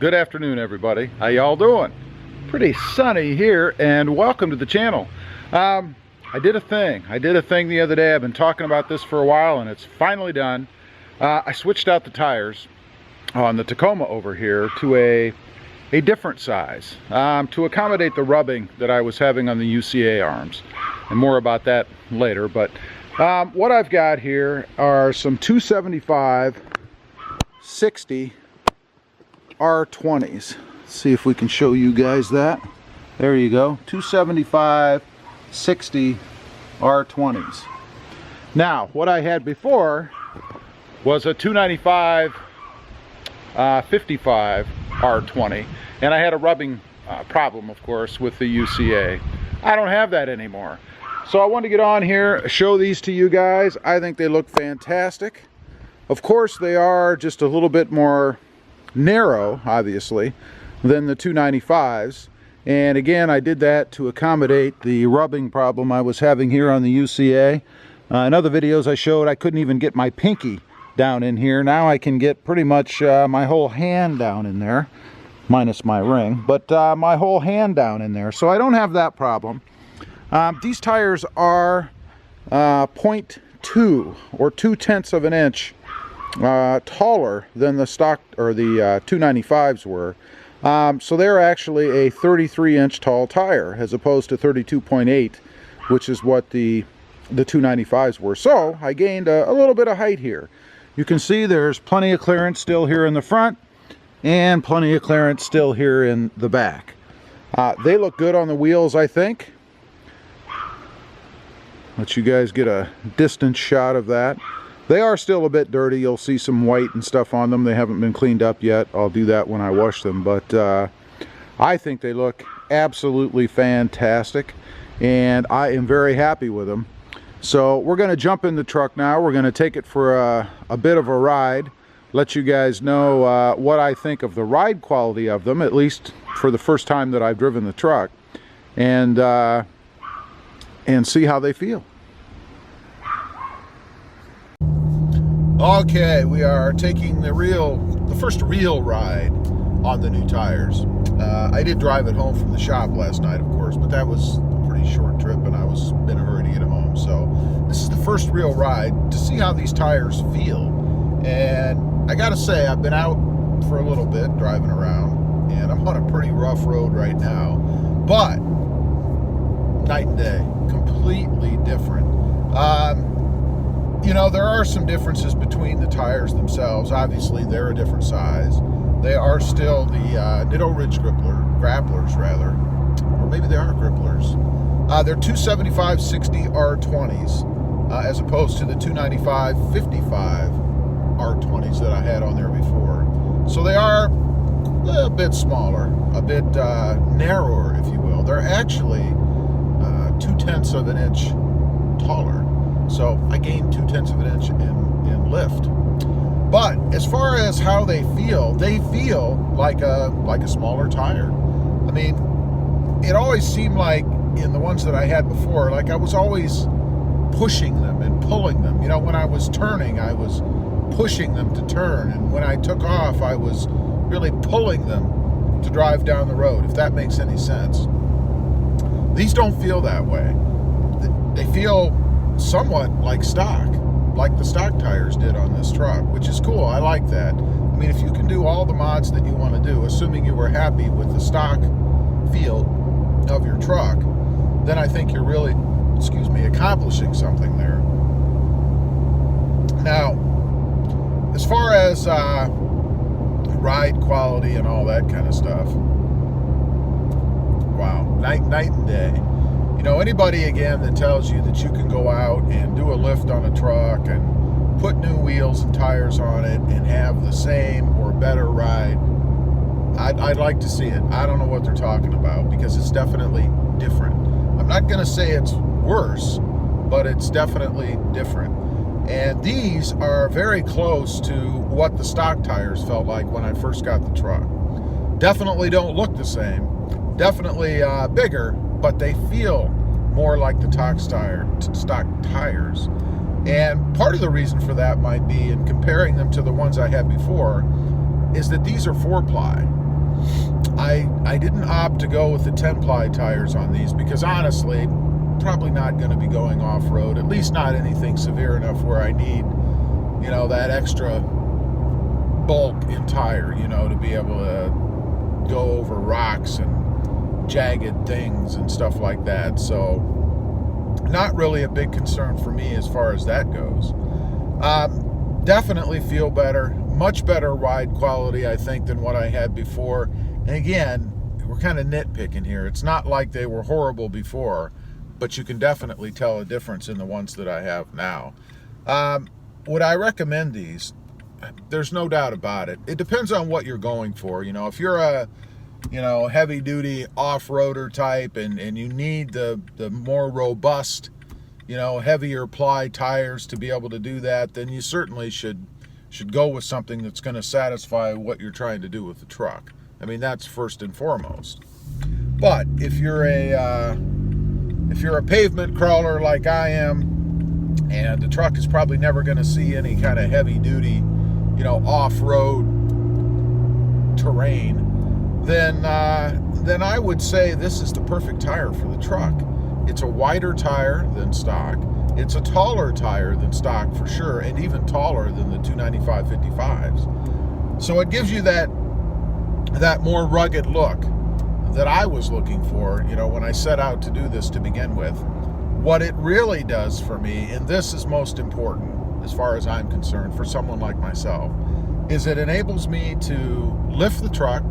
Good afternoon, everybody. How y'all doing? Pretty sunny here, and welcome to the channel. I did a thing the other day. I've been talking about this for a while, and it's finally done. I switched out the tires on the Tacoma over here to a different size to accommodate the rubbing that I was having on the UCA arms, and more about that later. But what I've got here are some 275/60 R20s. Let's see if we can show you guys that. There you go, 275/60 R20s. Now, what I had before was a 295/55 R20, and I had a rubbing problem, of course, with the UCA. I don't have that anymore. So I want to get on here, show these to you guys. I think they look fantastic. Of course, they are just a little bit more narrow, obviously, than the 295s. And again, I did that to accommodate the rubbing problem I was having here on the UCA. In other videos I showed I couldn't even get my pinky down in here. Now I can get pretty much my whole hand down in there, minus my ring, but my whole hand down in there. So I don't have that problem. These tires are 0.2 or 2/10 of an inch taller than the stock or the 295s were. So they're actually a 33-inch tall tire as opposed to 32.8, which is what the 295s were. So I gained a little bit of height here. You can see there's plenty of clearance still here in the front and plenty of clearance still here in the back. They look good on the wheels, I think. Let you guys get a distant shot of that. They are still a bit dirty. You'll see some white and stuff on them. They haven't been cleaned up yet. I'll do that when I wash them. But I think they look absolutely fantastic, and I am very happy with them. So we're going to jump in the truck now. We're going to take it for a bit of a ride. Let you guys know what I think of the ride quality of them, at least for the first time that I've driven the truck, and see how they feel. Okay, we are taking the first real ride on the new tires. I did drive it home from the shop last night, of course, but that was a pretty short trip and I was in a hurry to get home. So this is the first real ride to see how these tires feel. And I gotta say, I've been out for a little bit driving around, and I'm on a pretty rough road right now, but night and day, completely different. You know, there are some differences between the tires themselves. Obviously, they're a different size. They are still the Ditto Ridge grapplers, rather. Or maybe they are gripplers. They're 275/60 R20s, as opposed to the 295/55 R20s that I had on there before. So they are a bit smaller, a bit narrower, if you will. They're actually 2/10 of an inch taller. So I gained 2/10 of an inch in lift. But as far as how they feel like a smaller tire. I mean, it always seemed like in the ones that I had before, like I was always pushing them and pulling them. You know, when I was turning, I was pushing them to turn, and when I took off, I was really pulling them to drive down the road, if that makes any sense. These don't feel that way. They feel somewhat like stock, like the stock tires did on this truck, which is cool. I like that. I mean, if you can do all the mods that you want to do, assuming you were happy with the stock feel of your truck, then I think you're really, accomplishing something there. Now, as far as ride quality and all that kind of stuff, wow, night and day. You know, anybody, again, that tells you that you can go out and do a lift on a truck and put new wheels and tires on it and have the same or better ride, I'd like to see it. I don't know what they're talking about, because it's definitely different. I'm not going to say it's worse, but it's definitely different. And these are very close to what the stock tires felt like when I first got the truck. Definitely don't look the same. Definitely bigger, but they feel more like the stock tires. And part of the reason for that might be, in comparing them to the ones I had before, is that these are 4-ply. I didn't opt to go with the 10-ply tires on these because honestly, probably not going to be going off-road, at least not anything severe enough where I need, you know, that extra bulk in tire, you know, to be able to go over rocks and jagged things and stuff like that. So not really a big concern for me as far as that goes. Definitely feel better, much better ride quality, I think, than what I had before. And again, we're kind of nitpicking here. It's not like they were horrible before, but you can definitely tell a difference in the ones that I have now. Would I recommend these? There's no doubt about it. It depends on what you're going for. You know, if you're a, you know, heavy duty off-roader type and you need the more robust, you know, heavier ply tires to be able to do that, then you certainly should go with something that's going to satisfy what you're trying to do with the truck. I mean, that's first and foremost. But if you're a pavement crawler like I am, and the truck is probably never going to see any kind of heavy duty, you know, off-road terrain, then I would say this is the perfect tire for the truck. It's a wider tire than stock. It's a taller tire than stock for sure, and even taller than the 295 55s. So it gives you that more rugged look that I was looking for, you know, when I set out to do this to begin with. What it really does for me, and this is most important as far as I'm concerned for someone like myself, is it enables me to lift the truck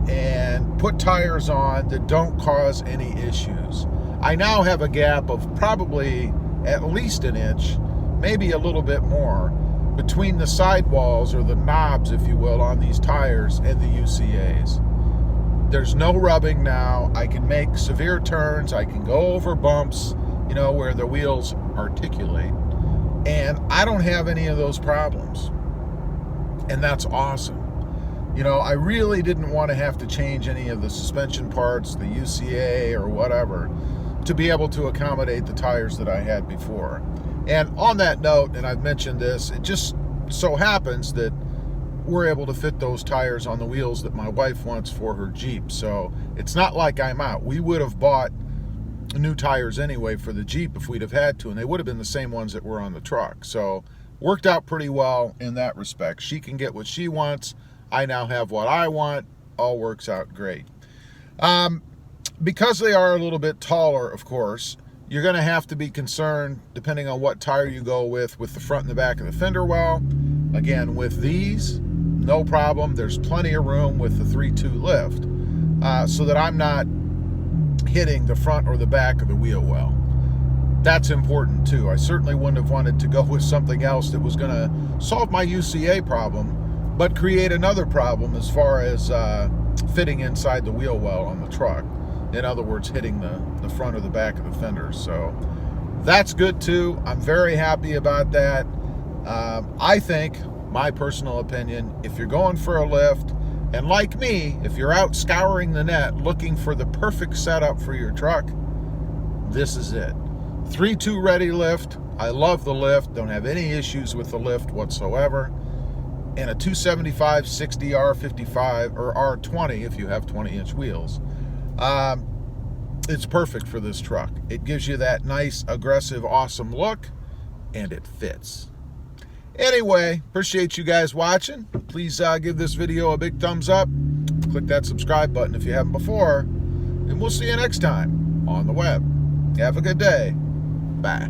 and put tires on that don't cause any issues. I now have a gap of probably at least an inch, maybe a little bit more, between the sidewalls, or the knobs, if you will, on these tires and the UCAs. There's no rubbing now. I can make severe turns. I can go over bumps, you know, where the wheels articulate. And I don't have any of those problems. And that's awesome. You know, I really didn't want to have to change any of the suspension parts, the UCA or whatever, to be able to accommodate the tires that I had before. And on that note, and I've mentioned this, it just so happens that we're able to fit those tires on the wheels that my wife wants for her Jeep. So it's not like I'm out. We would have bought new tires anyway for the Jeep if we'd have had to, and they would have been the same ones that were on the truck. So worked out pretty well in that respect. She can get what she wants. I now have what I want. All works out great. Because they are a little bit taller, of course, you're going to have to be concerned, depending on what tire you go with the front and the back of the fender well. Again, with these, no problem. There's plenty of room with the 3.2 lift, so that I'm not hitting the front or the back of the wheel well. That's important too. I certainly wouldn't have wanted to go with something else that was going to solve my UCA problem, but create another problem as far as fitting inside the wheel well on the truck. In other words, hitting the front or the back of the fenders. So that's good too. I'm very happy about that. I think, my personal opinion, if you're going for a lift, and like me, if you're out scouring the net looking for the perfect setup for your truck, this is it. 3.2 ready lift. I love the lift. Don't have any issues with the lift whatsoever. And a 275 60 R55 or R20 if you have 20-inch wheels. It's perfect for this truck. It gives you that nice, aggressive, awesome look, and it fits. Anyway, appreciate you guys watching. Please give this video a big thumbs up. Click that subscribe button if you haven't before. And we'll see you next time on the web. Have a good day. Bye.